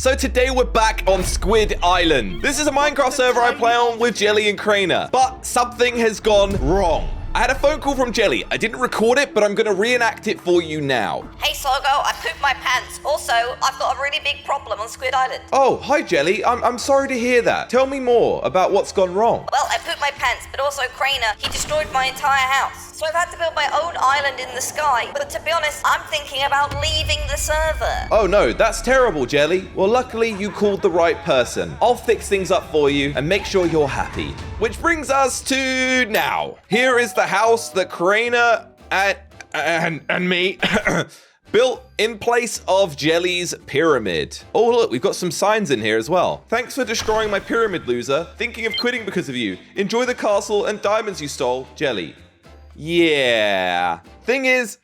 So today we're back on Squid Island. This is a Minecraft server I play on with Jelly and Crainer, but something has gone wrong. I had a phone call from Jelly. I didn't record it, but I'm going to reenact it for you now. Hey, Slogo, I pooped my pants. Also, I've got a really big problem on Squid Island. Oh, hi, Jelly. I'm sorry to hear that. Tell me more about what's gone wrong. Well, I pooped my pants, but also Crainer, he destroyed my entire house. So I've had to build my own island in the sky. But to be honest, I'm thinking about leaving the server. Oh, no, that's terrible, Jelly. Well, luckily, you called the right person. I'll fix things up for you and make sure you're happy. Which brings us to now. Here is the house that Crainer and me built in place of Jelly's pyramid. Oh, look, we've got some signs in here as well. Thanks for destroying my pyramid, loser. Thinking of quitting because of you. Enjoy the castle and diamonds you stole, Jelly. Yeah. Thing is,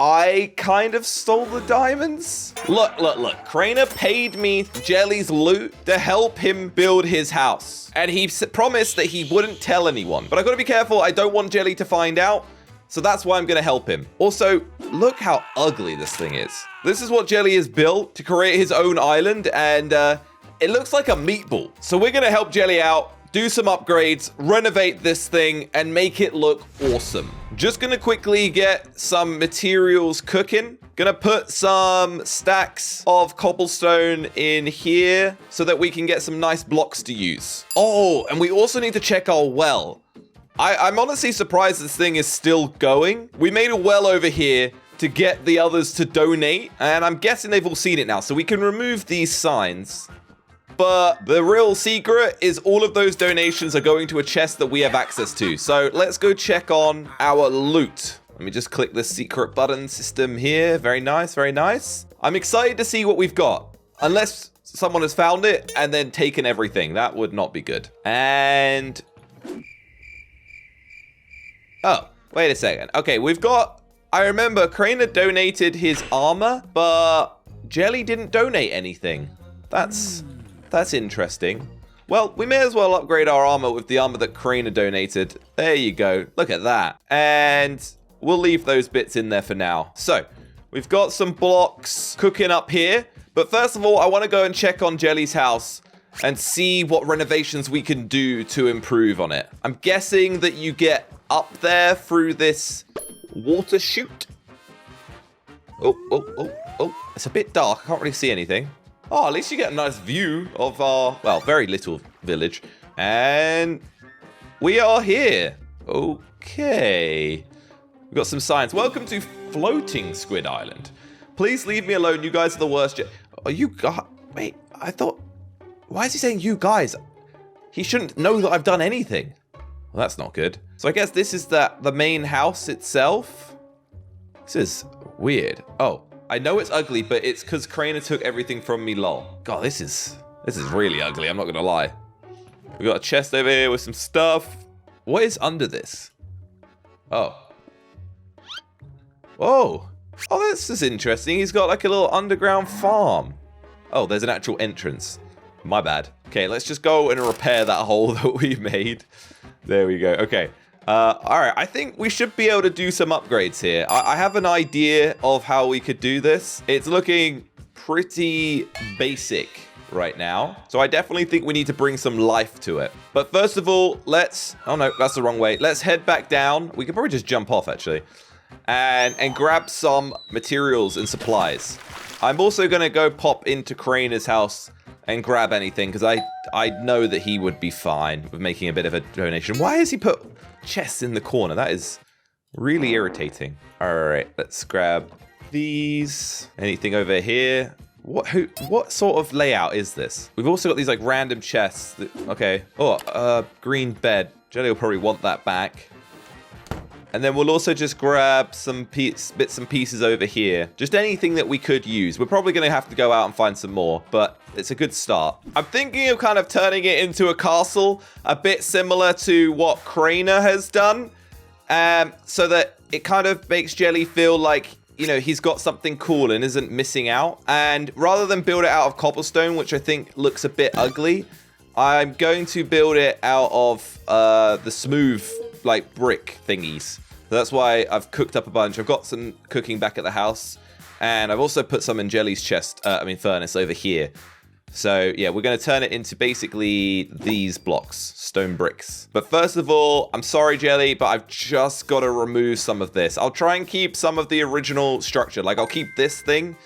I kind of stole the diamonds. Look. Crainer paid me Jelly's loot to help him build his house. And he promised that he wouldn't tell anyone. But I gotta be careful. I don't want Jelly to find out. So that's why I'm gonna help him. Also, look how ugly this thing is. This is what Jelly has built to create his own island. And it looks like a meatball. So we're gonna help Jelly out, do some upgrades, renovate this thing, and make it look awesome. Just gonna quickly get some materials cooking. Gonna put some stacks of cobblestone in here so that we can get some nice blocks to use. Oh, and we also need to check our well. I'm honestly surprised this thing is still going. We made a well over here to get the others to donate, and I'm guessing they've all seen it now, so we can remove these signs. But the real secret is all of those donations are going to a chest that we have access to. So let's go check on our loot. Let me just click the secret button system here. Very nice, very nice. I'm excited to see what we've got. Unless someone has found it and then taken everything. That would not be good. And... oh, wait a second. Okay, we've got... I remember Crainer donated his armor, but Jelly didn't donate anything. That's interesting. Well, we may as well upgrade our armor with the armor that Crainer donated. There you go. Look at that. And we'll leave those bits in there for now. So, we've got some blocks cooking up here. But first of all, I want to go and check on Jelly's house and see what renovations we can do to improve on it. I'm guessing that you get up there through this water chute. Oh. It's a bit dark. I can't really see anything. Oh, at least you get a nice view of our, well, very little village. And we are here. Okay. We've got some signs. Welcome to floating Squid Island. Please leave me alone. You guys are the worst. Are you guys? Wait, I thought, why is he saying you guys? He shouldn't know that I've done anything. Well, that's not good. So I guess this is the main house itself. This is weird. Oh. I know it's ugly, but it's because Crainer took everything from me, lol. God, this is really ugly, I'm not gonna lie. We got a chest over here with some stuff. What is under this? Oh. Oh, this is interesting. He's got like a little underground farm. Oh, there's an actual entrance. My bad. Okay, let's just go and repair that hole that we made. There we go, okay. All right, I think we should be able to do some upgrades here. I have an idea of how we could do this. It's looking pretty basic right now. So I definitely think we need to bring some life to it. But first of all, oh no, that's the wrong way. Let's head back down. We could probably just jump off actually and grab some materials and supplies. I'm also gonna go pop into Crainer's house and grab anything because I know that he would be fine with making a bit of a donation. Why has he put chests in the corner? That is really irritating. All right, let's grab these. Anything over here? What sort of layout is this? We've also got these like random chests. Okay. Oh, green bed. Jelly will probably want that back. And then we'll also just grab some bits and pieces over here. Just anything that we could use. We're probably going to have to go out and find some more, but it's a good start. I'm thinking of kind of turning it into a castle, a bit similar to what Crainer has done, so that it kind of makes Jelly feel like, you know, he's got something cool and isn't missing out. And rather than build it out of cobblestone, which I think looks a bit ugly, I'm going to build it out of the smooth, like, brick thingies. So that's why I've cooked up a bunch. I've got some cooking back at the house, and I've also put some in Jelly's chest, furnace over here. So yeah, we're going to turn it into basically these blocks, stone bricks. But first of all, I'm sorry, Jelly, but I've just got to remove some of this. I'll try and keep some of the original structure. Like I'll keep this thing.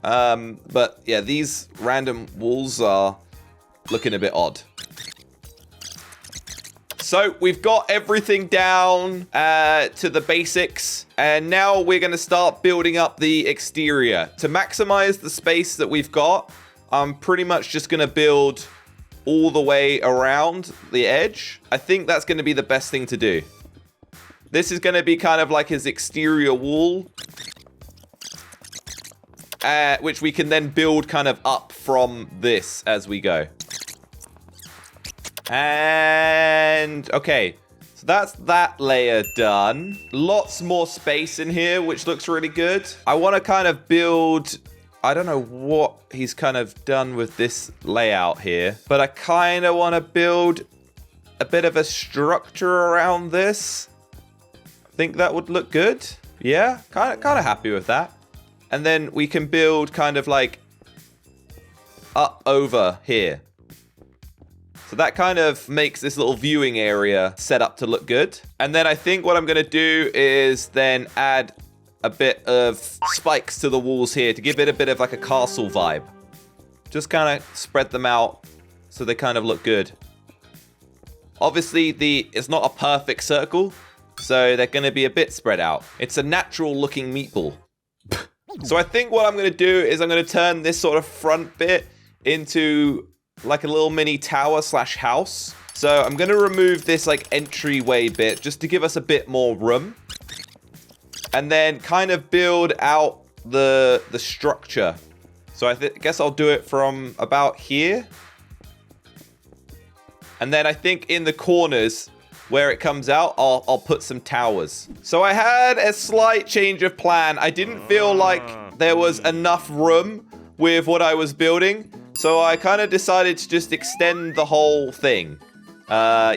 But yeah, these random walls are looking a bit odd. So we've got everything down to the basics, and now we're going to start building up the exterior. To maximize the space that we've got, I'm pretty much just going to build all the way around the edge. I think that's going to be the best thing to do. This is going to be kind of like his exterior wall, which we can then build kind of up from this as we go. And okay, so that's that layer done. Lots more space in here, which looks really good. I want to kind of build, I don't know what he's kind of done with this layout here, but I kind of want to build a bit of a structure around this. I think that would look good. Yeah, kind of happy with that. And then we can build kind of like up over here. So that kind of makes this little viewing area set up to look good. And then I think what I'm going to do is then add a bit of spikes to the walls here to give it a bit of like a castle vibe. Just kind of spread them out so they kind of look good. Obviously, it's not a perfect circle, so they're going to be a bit spread out. It's a natural looking meatball. So I think what I'm going to do is I'm going to turn this sort of front bit into like a little mini tower slash house. So I'm going to remove this like entryway bit just to give us a bit more room. And then kind of build out the structure. So I guess I'll do it from about here. And then I think in the corners where it comes out, I'll put some towers. So I had a slight change of plan. I didn't feel like there was enough room with what I was building. So I kind of decided to just extend the whole thing. So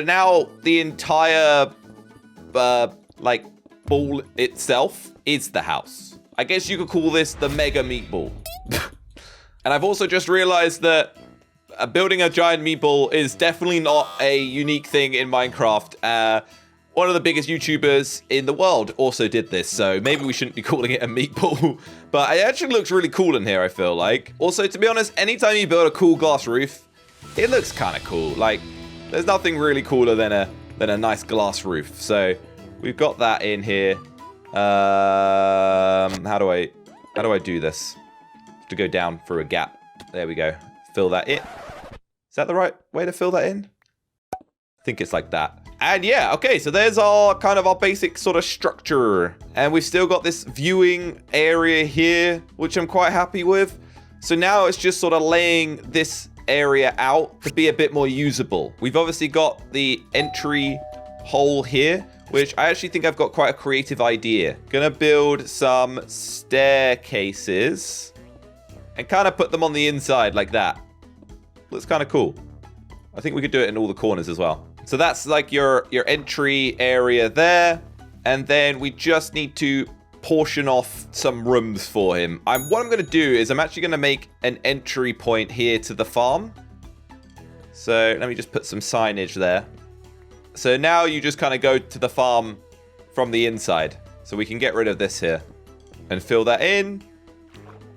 now the entire, like, ball itself is the house. I guess you could call this the mega meatball. And I've also just realized that building a giant meatball is definitely not a unique thing in Minecraft. One of the biggest YouTubers in the world also did this, so maybe we shouldn't be calling it a meatball. But it actually looks really cool in here, I feel like. Also, to be honest, anytime you build a cool glass roof, it looks kind of cool. Like, there's nothing really cooler than a nice glass roof. So we've got that in here. How do I do this? To go down through a gap. There we go. Fill that in. Is that the right way to fill that in? I think it's like that. And yeah, okay, so there's our kind of our basic sort of structure. And we've still got this viewing area here, which I'm quite happy with. So now it's just sort of laying this area out to be a bit more usable. We've obviously got the entry hole here, which I actually think I've got quite a creative idea. Gonna build some staircases and kind of put them on the inside like that. Looks kind of cool. I think we could do it in all the corners as well. So that's like your entry area there. And then we just need to portion off some rooms for him. What I'm going to do is I'm actually going to make an entry point here to the farm. So let me just put some signage there. So now you just kind of go to the farm from the inside. So we can get rid of this here and fill that in.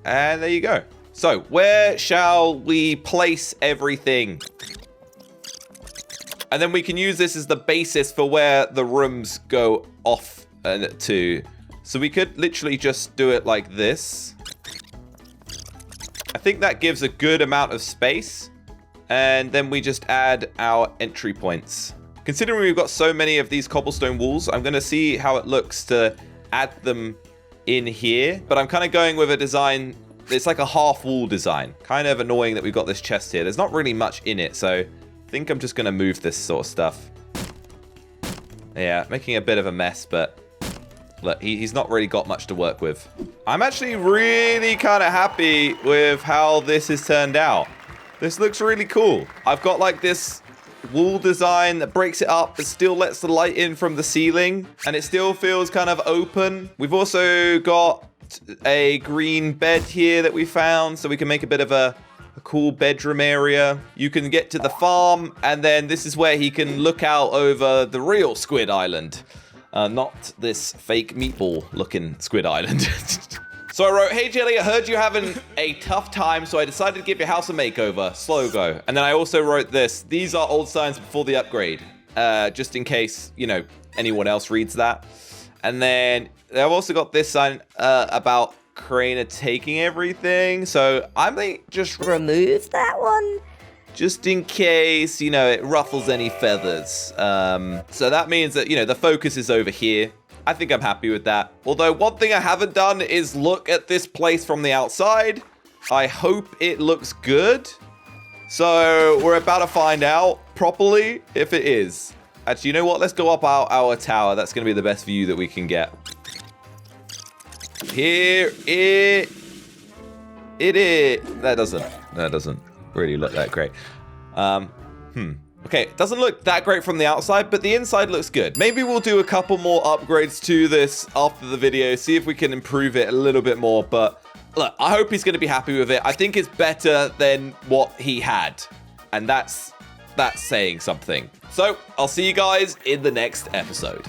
And there you go. So where shall we place everything? And then we can use this as the basis for where the rooms go off to. So we could literally just do it like this. I think that gives a good amount of space. And then we just add our entry points. Considering we've got so many of these cobblestone walls, I'm going to see how it looks to add them in here. But I'm kind of going with a design. It's like a half wall design. Kind of annoying that we've got this chest here. There's not really much in it, so I think I'm just going to move this sort of stuff. Yeah, making a bit of a mess, but look, he's not really got much to work with. I'm actually really kind of happy with how this has turned out. This looks really cool. I've got like this wall design that breaks it up, but still lets the light in from the ceiling, and it still feels kind of open. We've also got a green bed here that we found so we can make a bit of a cool bedroom area. You can get to the farm, and then this is where he can look out over the real Squid Island. Not this fake meatball-looking Squid Island. So I wrote, hey Jelly, I heard you're having a tough time, so I decided to give your house a makeover. Slogo. And then I also wrote this. These are old signs before the upgrade. Just in case, you know, anyone else reads that. And then I've also got this sign about Karina taking everything. So I may just remove that one. Just in case, you know, it ruffles any feathers. So that means that, you know, the focus is over here. I think I'm happy with that. Although one thing I haven't done is look at this place from the outside. I hope it looks good. So we're about to find out properly if it is. Actually, you know what? Let's go up our tower. That's going to be the best view that we can get. Here it is. That doesn't really look that great. Okay, it doesn't look that great from the outside, but the inside looks good. Maybe we'll do a couple more upgrades to this after the video, see if we can improve it a little bit more. But look, I hope he's going to be happy with it. I think it's better than what he had, and that's saying something. So I'll see you guys in the next episode.